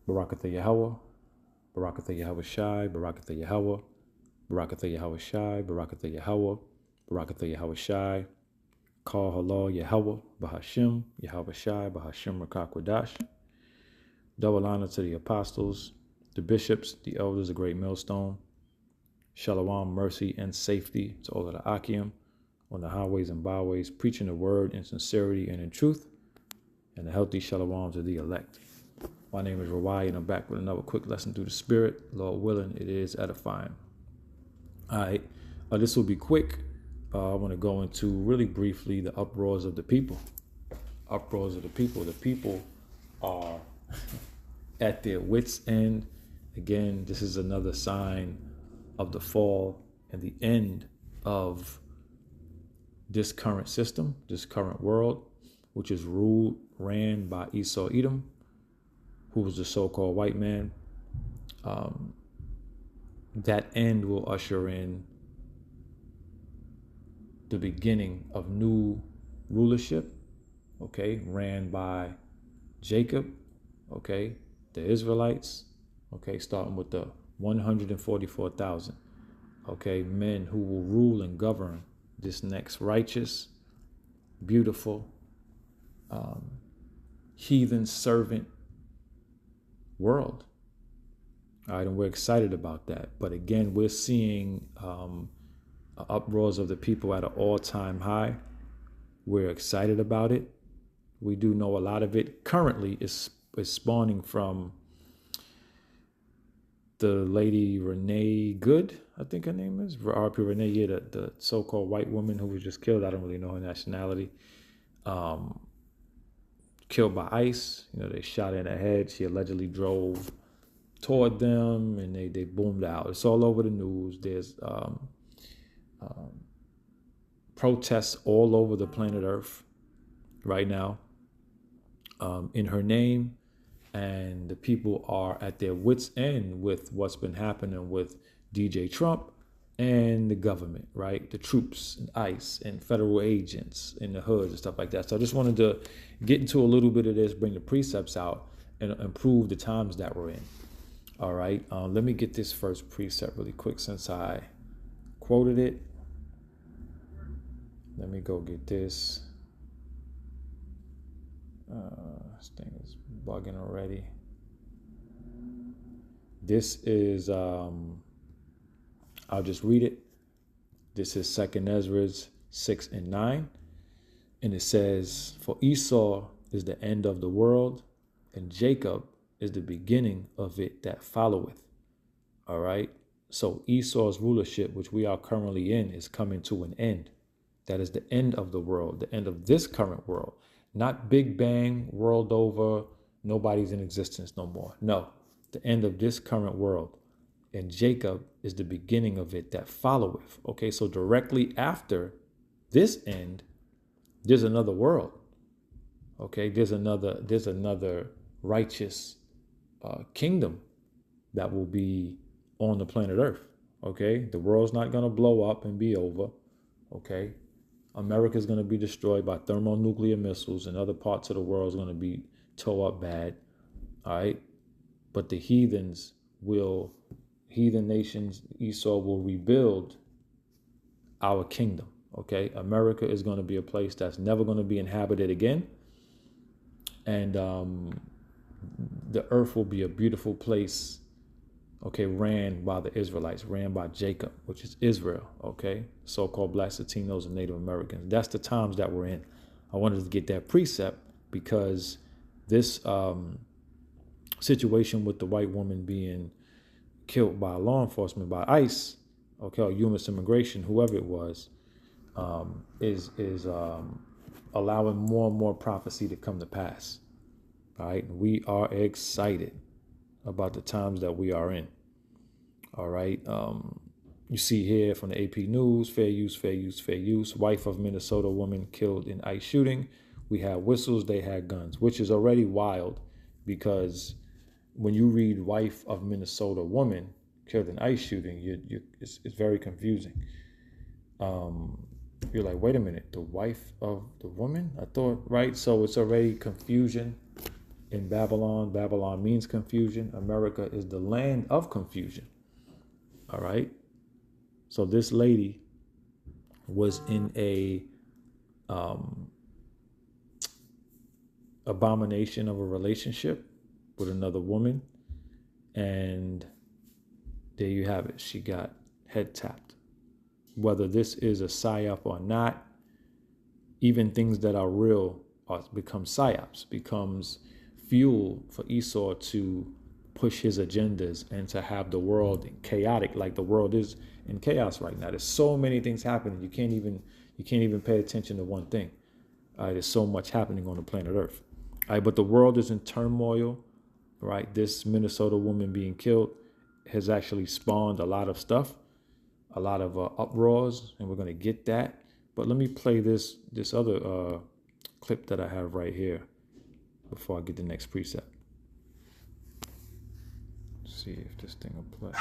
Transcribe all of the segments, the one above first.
Barakatha Yahweh, Barakatha Yahweh Shai, Barakatha Yahweh, Barakatha Yahweh Shai, Barakatha Yahweh, Barakatha Yahweh Shai, Call Halal Yahweh, Bahashim, Yahweh Shai, Bahashim Rakakwadash. Double honor to the apostles, the bishops, the elders, the great millstone. Shalom, mercy, and safety to all of the Akim on the highways and byways, preaching the word in sincerity and in truth, and a healthy shalom to the elect. My name is Rawai, and I'm back with another quick lesson through the Spirit. Lord willing, it is edifying. All right, this will be quick. I want to go into really briefly the uproars of the people. Uproars of the people. The people are at their wits' end. Again, this is another sign of the fall and the end of this current system, this current world, which is ran by Esau Edom, who was the so-called white man. That end will usher in the beginning of new rulership, okay, ran by Jacob, okay, the Israelites, okay, starting with the 144,000, okay, men who will rule and govern this next righteous, beautiful, heathen servant world. All right, and we're excited about that. But again, we're seeing uproars of the people at an all-time high. We're excited about it. We do know a lot of it currently is spawning from the lady Renee Good, I think her name is. R.P. Renee, yeah, the so-called white woman who was just killed. I don't really know her nationality. Killed by ICE. You know, they shot her in the head. She allegedly drove toward them, and they boomed out. It's all over the news. There's protests all over the planet Earth right now in her name, and the people are at their wits' end with what's been happening with DJ Trump and the government, right? The troops and ICE and federal agents in the hoods and stuff like that. So I just wanted to get into a little bit of this, bring the precepts out, and improve the times that we're in. All right, let me get this first precept really quick since I quoted it. Let me go get this. This thing is bugging already. This is, I'll just read it. This is 2nd Ezra 6 and 9. And it says, for Esau is the end of the world, and Jacob is the beginning of it that followeth. All right. So Esau's rulership, which we are currently in, is coming to an end. That is the end of the world, the end of this current world. Not Big Bang, world over, nobody's in existence no more. No, the end of this current world. And Jacob is the beginning of it that followeth. Okay, so directly after this end, there's another world. Okay, there's another righteous kingdom that will be on the planet Earth. Okay, the world's not going to blow up and be over. Okay, America is going to be destroyed by thermonuclear missiles, and other parts of the world is going to be tore up bad. All right, but the heathen nations, Esau will rebuild our kingdom. Okay, America is going to be a place that's never going to be inhabited again, and the earth will be a beautiful place, okay, ran by the Israelites, ran by Jacob, which is Israel, okay, so-called Black Latinos and Native Americans. That's the times that we're in. I wanted to get that precept because this situation with the white woman being killed by law enforcement, by ICE, okay, or U.S. immigration, whoever it was, is allowing more and more prophecy to come to pass. All right, we are excited about the times that we are in. All right, you see here from the AP News, fair use, fair use, fair use. Wife of Minnesota woman killed in ICE shooting. We had whistles, they had guns, which is already wild because when you read wife of Minnesota woman killed in ICE shooting, it's very confusing. You're like, wait a minute, the wife of the woman? I thought, right? So it's already confusion. in Babylon. Babylon means confusion. America is the land of confusion. All right. So this lady was in a abomination of a relationship with another woman, and there you have it. She got head tapped. Whether this is a psyop or not, even things that are real become psyops, becomes fuel for Esau to push his agendas and to have the world chaotic, like the world is in chaos right now. There's so many things happening. You can't even pay attention to one thing. There's so much happening on the planet Earth. But the world is in turmoil. Right, this Minnesota woman being killed has actually spawned a lot of stuff, a lot of uproars, and we're gonna get that. But let me play this other clip that I have right here before I get the next precept. Let's see if this thing will play.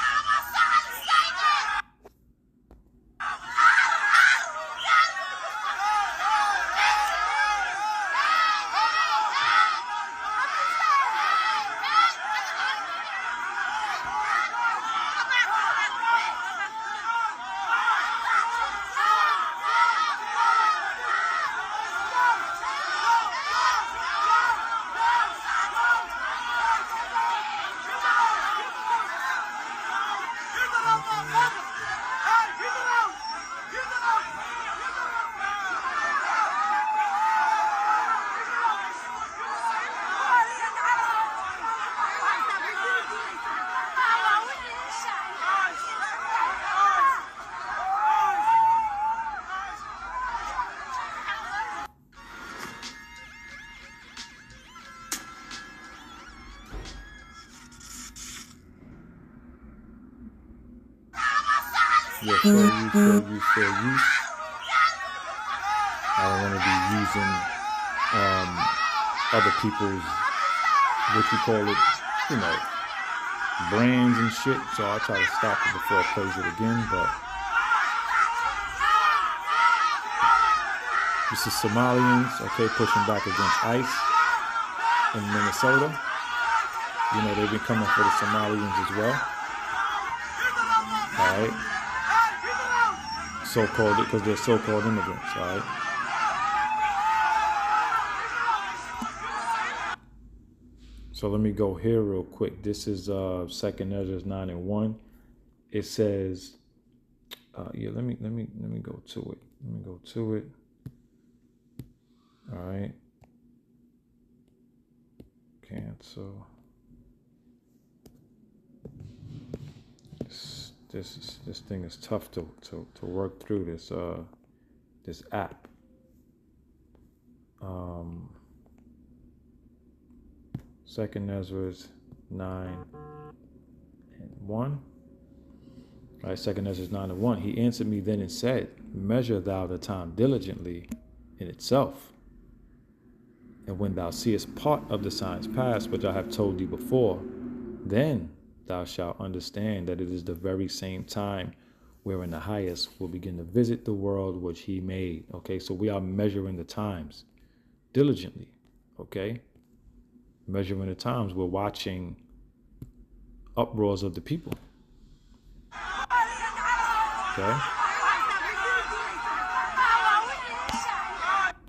Yeah, fair use. I don't want to be using other people's, what you call it, brands and shit. So I'll try to stop it before it plays it again. But this is Somalians, okay, pushing back against ICE in Minnesota. They've been coming for the Somalians as well. All right. So-called, because they're so-called immigrants, all right? So let me go here real quick. This is 2nd Ezra 9:1. It says, let me go to it. All right. Cancel. This thing is tough to work through this app. 2nd Ezra 9:1. All right, 2nd Ezra 9:1. He answered me then and said, measure thou the time diligently in itself. And when thou seest part of the signs past, which I have told thee before, then thou shalt understand that it is the very same time wherein the highest will begin to visit the world which he made. Okay, so we are measuring the times diligently. Okay, measuring the times. We're watching uproars of the people. Okay,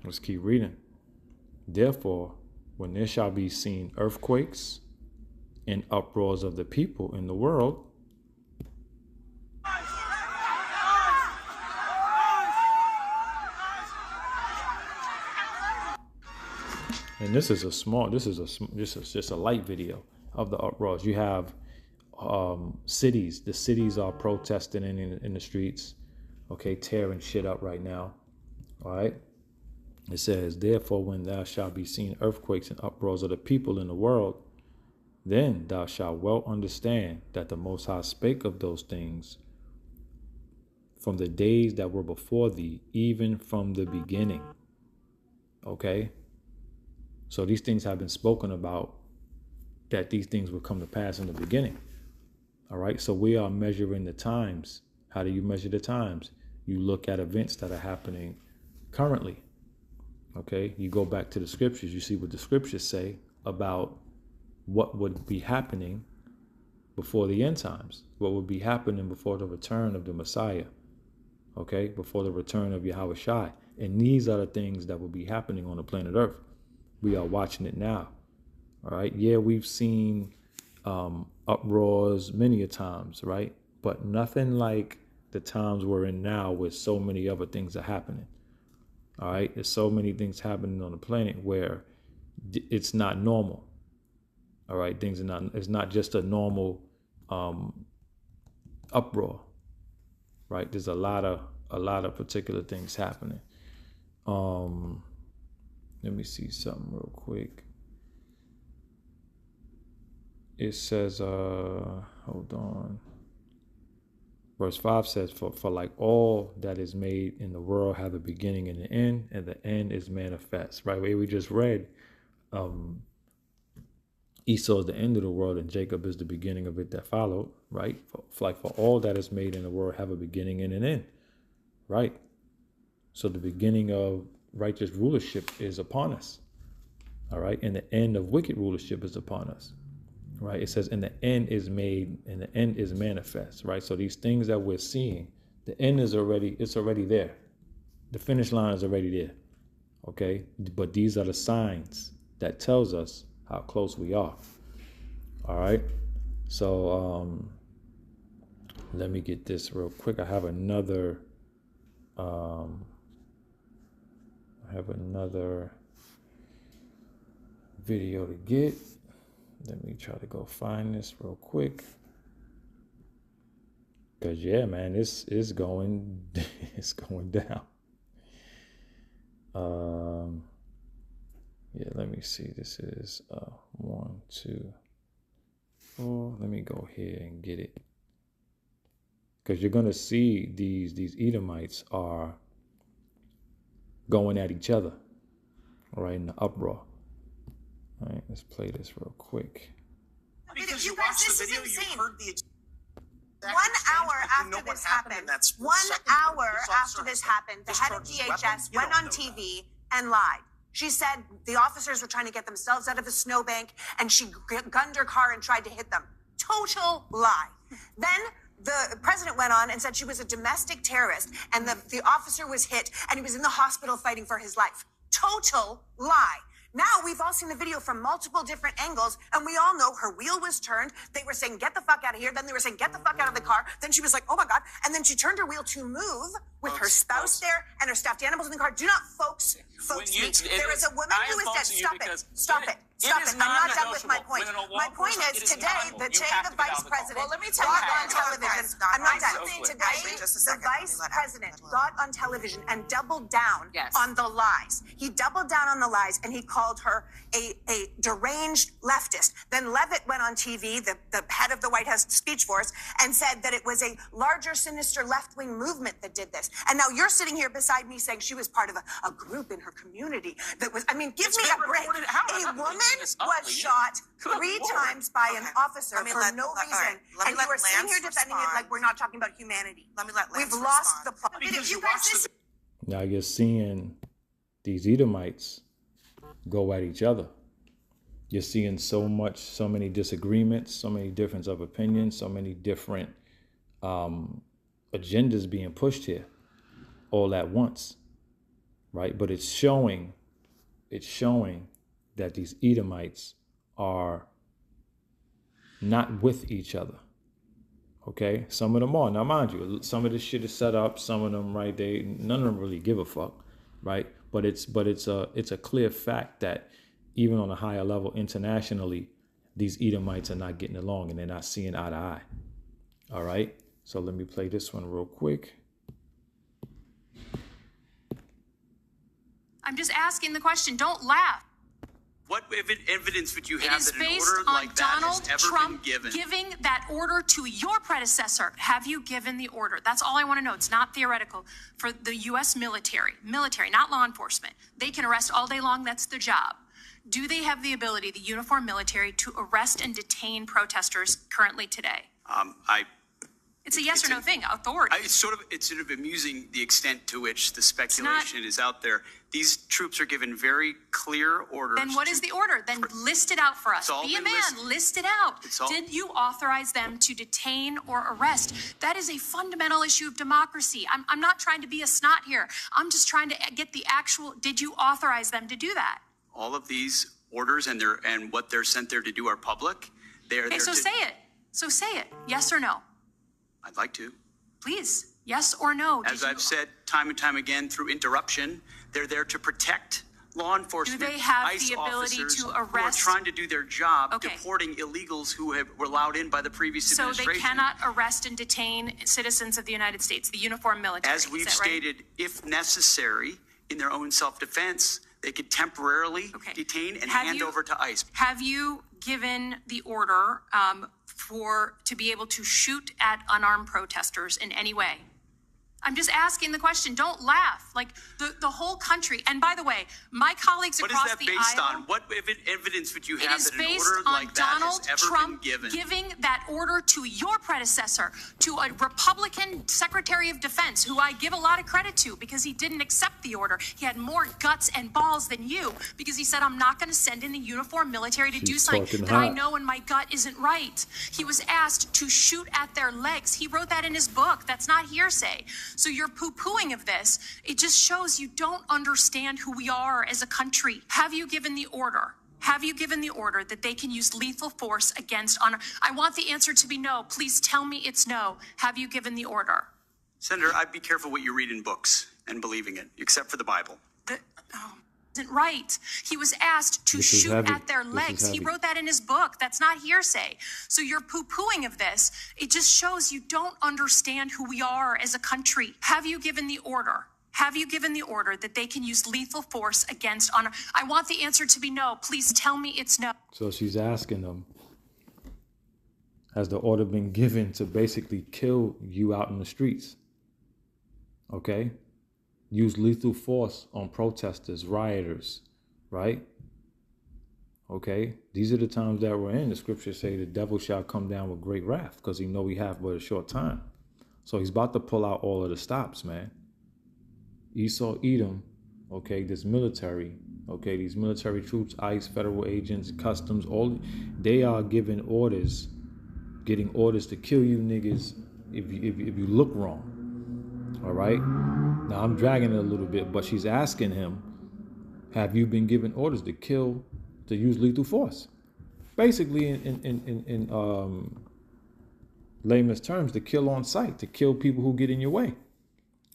let's keep reading. Therefore, when there shall be seen earthquakes and uproars of the people in the world, and this is just a light video of the uproars. You have cities. The cities are protesting in the streets, okay, tearing shit up right now. All right. It says, therefore, when thou shalt be seen earthquakes and uproars of the people in the world, then thou shalt well understand that the Most High spake of those things from the days that were before thee, even from the beginning. Okay? So these things have been spoken about, that these things will come to pass in the beginning. All right? So we are measuring the times. How do you measure the times? You look at events that are happening currently. Okay? You go back to the scriptures. You see what the scriptures say about what would be happening before the end times, what would be happening before the return of the Messiah, okay, before the return of Yahweh Shai. And these are the things that will be happening on the planet Earth. We are watching it now, all right? Yeah, we've seen uproars many a times, right? But nothing like the times we're in now where so many other things are happening, all right? There's so many things happening on the planet where it's not normal, all right? Things are not, it's not just a normal uproar, right? There's a lot of particular things happening. Let me see something real quick. It says, hold on. Verse 5 says, for like all that is made in the world have a beginning and an end, and the end is manifest, right? We just read Esau is the end of the world and Jacob is the beginning of it that followed, right? For all that is made in the world have a beginning and an end, right? So the beginning of righteous rulership is upon us, all right? And the end of wicked rulership is upon us, right? It says, and the end is made and the end is manifest, right? So these things that we're seeing, the end is it's already there. The finish line is already there, okay? But these are the signs that tells us how close we are, all right? So let me get this real quick. I have another video to get. Let me try to go find this real quick. Cause yeah, man, it's going it's going down. Yeah, let me see. This is 1, 2, 4. Let me go here and get it. Because you're gonna see these Edomites are going at each other, all right, in the uproar. All right, let's play this real quick. Because you watched the video, you heard the 1 hour after this happened, 1 hour after this happened, the head of DHS went on TV and lied. She said the officers were trying to get themselves out of a snowbank and she gunned her car and tried to hit them. Total lie. Then the president went on and said she was a domestic terrorist and the officer was hit and he was in the hospital fighting for his life. Total lie. Now we've all seen the video from multiple different angles and we all know her wheel was turned. They were saying, get the fuck out of here. Then they were saying, get the fuck out of the car. Then she was like, oh my God. And then she turned her wheel to move with her spouse there and her stuffed animals in the car. Do not folks me. There is a woman who is dead. Stop it. Stop it. Stop it. I'm not done with my point. My point is today, the vice president got on television. I'm not done. Today, the vice president got on television and doubled down on the lies. He doubled down on the lies and he called her a deranged leftist. Then Levitt went on TV, the head of the White House speech force, and said that it was a larger, sinister left-wing movement that did this. And now you're sitting here beside me saying she was part of a group in her community that was, I mean, give me a break. A woman was shot 3 times by an officer for no reason. And you are sitting here defending it like we're not talking about humanity. We've lost the plot. Now you're seeing these Edomites go at each other. You're seeing so many disagreements, so many differences of opinion, so many different agendas being pushed here all at once, right? But it's showing that these Edomites are not with each other, okay? Some of them are. Now, mind you, some of this shit is set up. Some of them, right? None of them really give a fuck, right? But it's a clear fact that even on a higher level internationally, these Edomites are not getting along and they're not seeing eye to eye. All right. So let me play this one real quick. I'm just asking the question. Don't laugh. What evidence would you have that an order like that has ever been given? Donald Trump giving that order to your predecessor. Have you given the order? That's all I want to know. It's not theoretical. For the U.S. military, not law enforcement. They can arrest all day long. That's their job. Do they have the ability, the uniformed military, to arrest and detain protesters currently today? It's a yes or no thing. Authority. It's sort of amusing the extent to which the speculation is out there. These troops are given very clear orders. Then what is the order? Then list it out for us. Be a man. List it out. Did you authorize them to detain or arrest? That is a fundamental issue of democracy. I'm not trying to be a snot here. I'm just trying to get the actual. Did you authorize them to do that? All of these orders and what they're sent there to do are public. So say it. So say it. Yes or no? I'd like to. Please, yes or no? As I've said time and time again through interruption, they're there to protect law enforcement. Do they have ICE the ability to arrest? Who are trying to do their job, deporting illegals who were allowed in by the previous administration. So they cannot arrest and detain citizens of the United States, the uniformed military. As we've stated, if necessary, in their own self-defense, they could temporarily detain and hand over to ICE. Have you given the order to be able to shoot at unarmed protesters in any way? I'm just asking the question. Don't laugh. Like the whole country. And by the way, my colleagues across the aisle. What is that based on? What evidence would you have that an order like that has ever been given? Giving that order to your predecessor, to a Republican Secretary of Defense, who I give a lot of credit to because he didn't accept the order. He had more guts and balls than you because he said, I'm not going to send in the uniformed military to do something that I know in my gut isn't right. He was asked to shoot at their legs. He wrote that in his book. That's not hearsay. So your poo-pooing of this, it just shows you don't understand who we are as a country. Have you given the order? Have you given the order that they can use lethal force against honor? I want the answer to be no. Please tell me it's no. Have you given the order? Senator, I'd be careful what you read in books and believing it, except for the Bible. Isn't right. He was asked to shoot at their legs. He wrote that in his book. That's not hearsay. So your poo-pooing of this, it just shows you don't understand who we are as a country. Have you given the order? Have you given the order that they can use lethal force against honor? I want the answer to be no. Please tell me it's no. So she's asking them, has the order been given to basically kill you out in the streets? Okay? Use lethal force on protesters, rioters, right? Okay, these are the times that we're in. The scriptures say the devil shall come down with great wrath because he know we have but a short time. So he's about to pull out all of the stops, man. Esau, Edom, okay, this military, okay, these military troops, ICE, federal agents, customs, all, they are giving orders, getting orders to kill you niggas if you look wrong. All right. Now I'm dragging it a little bit, but she's asking him, have you been given orders to kill, to use lethal force? Basically, in layman's terms, to kill on sight, to kill people who get in your way.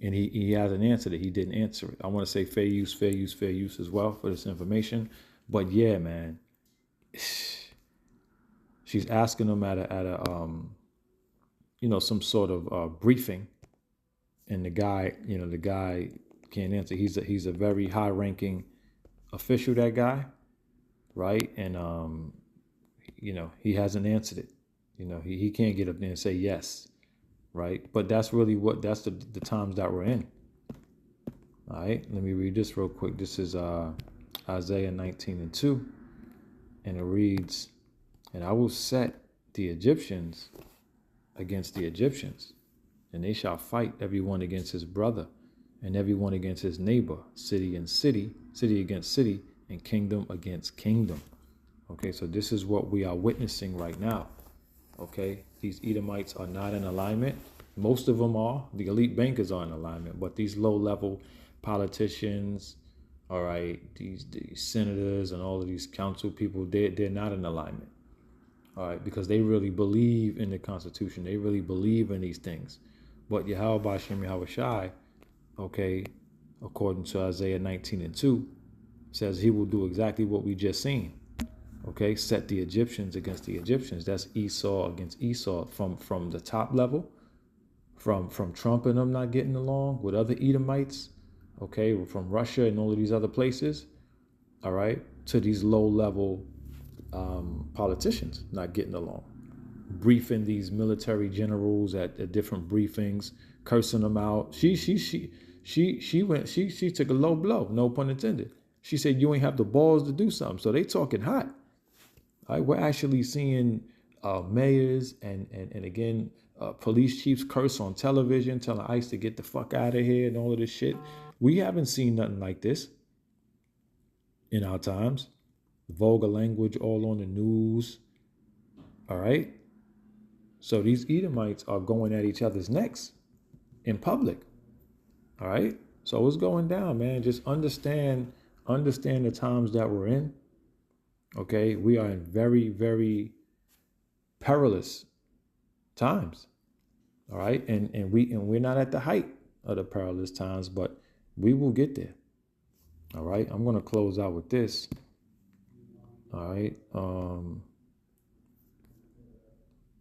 And he hasn't answered it. He didn't answer it. I want to say fair use as well for this information. But yeah, man, she's asking him at a some sort of briefing. And the guy can't answer. He's a very high-ranking official, that guy, right? And he hasn't answered it. He can't get up there and say yes, right? But that's really that's the times that we're in. All right, let me read this real quick. This is Isaiah 19:2, and it reads, "And I will set the Egyptians against the Egyptians, and they shall fight everyone against his brother, and everyone against his neighbor, city against city, and kingdom against kingdom." Okay, so this is what we are witnessing right now. Okay, these Edomites are not in alignment. Most of them are. The elite bankers are in alignment, but these low-level politicians, all right, these senators and all of these council people, they're not in alignment. All right, because they really believe in the Constitution. They really believe in these things. But Yahweh B'Shem Yahweh Shai, okay, according to Isaiah 19:2, says he will do exactly what we just seen. Okay, set the Egyptians against the Egyptians. That's Esau against Esau from the top level, from Trump and them not getting along with other Edomites, okay, from Russia and all of these other places, all right, to these low-level politicians not getting along. Briefing these military generals at different briefings, cursing them out. She took a low blow, no pun intended. She said, you ain't have the balls to do something. So they talking hot. All right, we're actually seeing mayors and again, police chiefs curse on television, telling ICE to get the fuck out of here and all of this shit. We haven't seen nothing like this in our times. Vulgar language all on the news. All right. So these Edomites are going at each other's necks in public. All right. So what's going down, man? Just understand the times that we're in. Okay. We are in very, very perilous times. All right. And we're not at the height of the perilous times, but we will get there. All right. I'm going to close out with this. All right.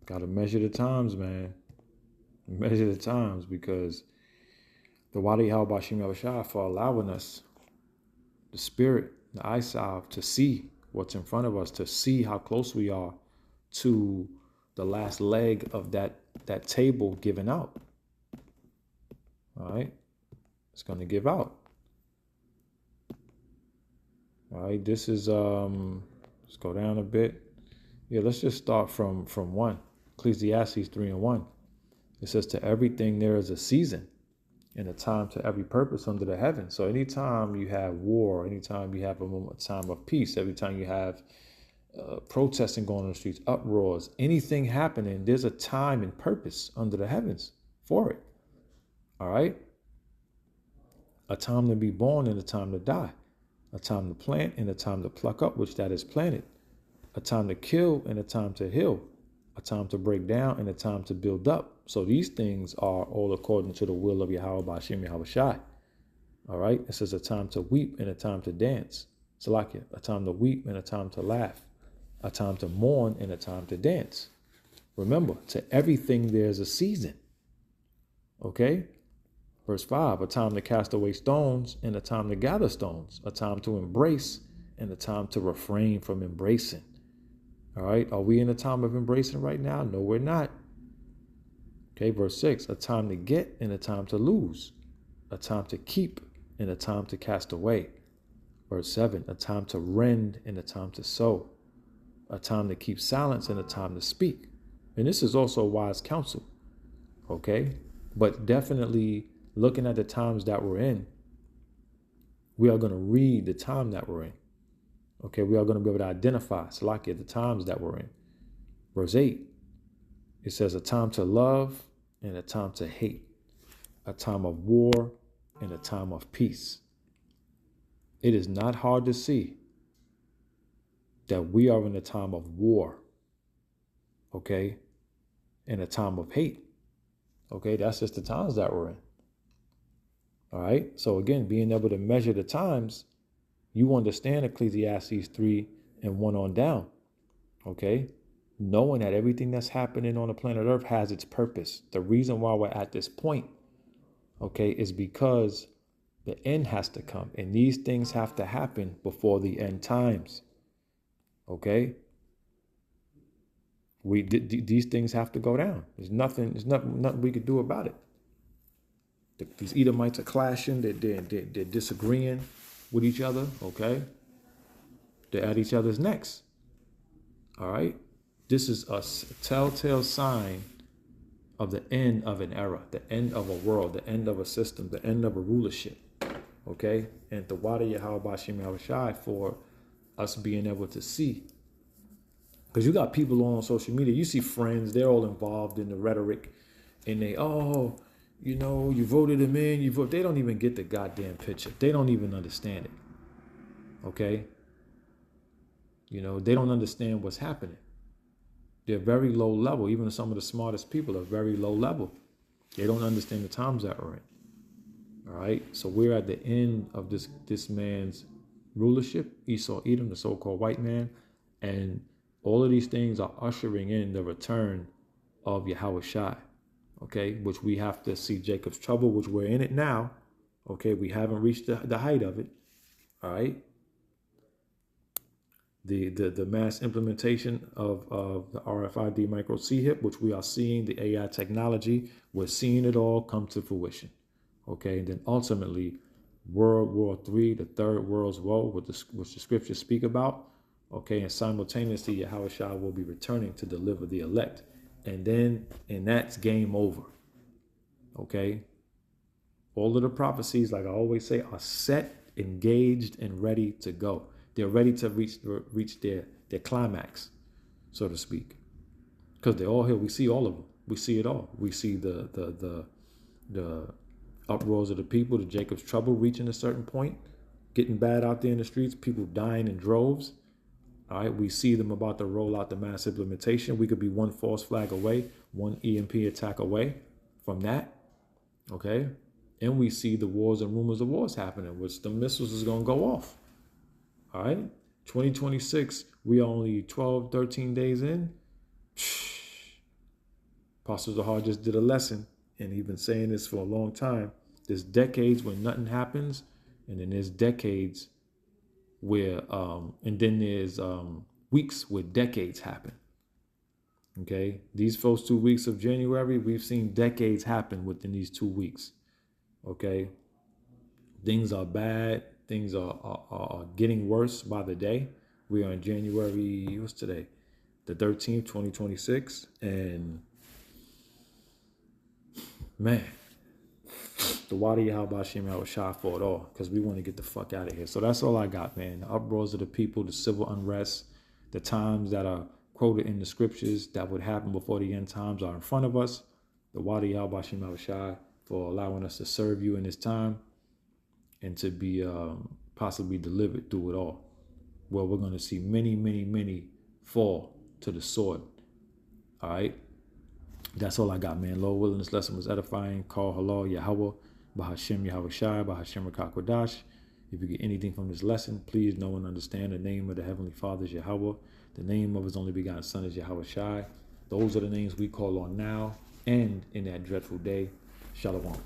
Got to measure the times, man. Measure the times, because the Wadi Halbashim Yahushua for allowing us, the spirit, the eyesight, to see what's in front of us, to see how close we are to the last leg of that table giving out. All right. It's going to give out. All right. This is, let's go down a bit. Yeah, let's just start from 1. Ecclesiastes 3:1. It says, to everything there is a season and a time to every purpose under the heaven. So anytime you have war, anytime you have a time of peace, every time you have protesting going on the streets, uproars, anything happening, there's a time and purpose under the heavens for it. All right? A time to be born and a time to die. A time to plant and a time to pluck up, which that is planted. A time to kill and a time to heal. A time to break down and a time to build up. So these things are all according to the will of Yahweh Ba'ashem Yahushai. All right? It says a time to weep and a time to dance. Salakia, a time to weep and a time to laugh. A time to mourn and a time to dance. Remember, to everything there's a season. Okay? Verse 5, a time to cast away stones and a time to gather stones. A time to embrace and a time to refrain from embracing. All right? Are we in a time of embracing right now? No, we're not. Okay, verse 6, a time to get and a time to lose. A time to keep and a time to cast away. Verse 7, a time to rend and a time to sow. A time to keep silence and a time to speak. And this is also wise counsel. Okay? But definitely looking at the times that we're in, we are going to read the time that we're in. Okay, we are going to be able to identify, Salakia, the times that we're in. Verse 8, it says a time to love and a time to hate. A time of war and a time of peace. It is not hard to see that we are in a time of war. Okay, and a time of hate. Okay, that's just the times that we're in. All right, so again, being able to measure the times, you understand Ecclesiastes 3:1 on down, okay? Knowing that everything that's happening on the planet Earth has its purpose. The reason why we're at this point, okay, is because the end has to come. And these things have to happen before the end times, okay? These things have to go down. There's nothing we could do about it. These Edomites are clashing. They're disagreeing with each other, okay? They're at each other's necks, all right? This is a telltale sign of the end of an era, the end of a world, the end of a system, the end of a rulership, okay? And the Wada Yahweh Ba'ashem Yahushai for us being able to see. Because you got people on social media, you see friends, they're all involved in the rhetoric, and they, you know, you voted him in, they don't even get the goddamn picture. They don't even understand it. Okay? You know, they don't understand what's happening. They're very low level. Even some of the smartest people are very low level. They don't understand the times that we're in. All right? So we're at the end of this man's rulership, Esau Edom, the so-called white man. And all of these things are ushering in the return of Yahushua. Okay, which we have to see Jacob's trouble, which we're in it now. Okay, we haven't reached the height of it. All right. The mass implementation of the RFID micro CHIP, which we are seeing, the AI technology, we're seeing it all come to fruition. Okay, and then ultimately, World War III, the third world's woe, which the scriptures speak about. Okay, and simultaneously, Yahweh Shai will be returning to deliver the elect. And that's game over. Okay? All of the prophecies, like I always say, are set, engaged, and ready to go. They're ready to reach their climax, so to speak. Because they're all here. We see all of them. We see it all. We see the uproars of the people, the Jacob's trouble reaching a certain point, getting bad out there in the streets, people dying in droves. All right, we see them about to roll out the mass implementation. We could be one false flag away, one EMP attack away from that. Okay, and we see the wars and rumors of wars happening, which the missiles is going to go off. All right, 2026, we are only 12, 13 days in. Pastor Zahar just did a lesson, and he's been saying this for a long time. There's decades when nothing happens, and then there's decades where, and then there's weeks where decades happen. Okay, these first 2 weeks of January, we've seen decades happen within these 2 weeks. Okay, things are bad. Things are getting worse by the day. We are in January, what's today? The 13th, 2026. And man, the Wadi Yahweh Hashem Yahweh Shai for it all, because we want to get the fuck out of here. So that's all I got, man. The uproars of the people, the civil unrest, the times that are quoted in the scriptures that would happen before the end times are in front of us. The Wadi Yahweh Hashem Yahweh Shai for allowing us to serve you in this time and to be possibly delivered through it all. Well, we're going to see many, many, many fall to the sword. All right? That's all I got, man. Lord willing, this lesson was edifying. Call halal Yahweh, Bahashem Yahweh Shai, Bahashem Rakakwadash. If you get anything from this lesson, please know and understand the name of the Heavenly Father is Yahweh. The name of His only begotten Son is Yahweh Shai. Those are the names we call on now and in that dreadful day. Shalom.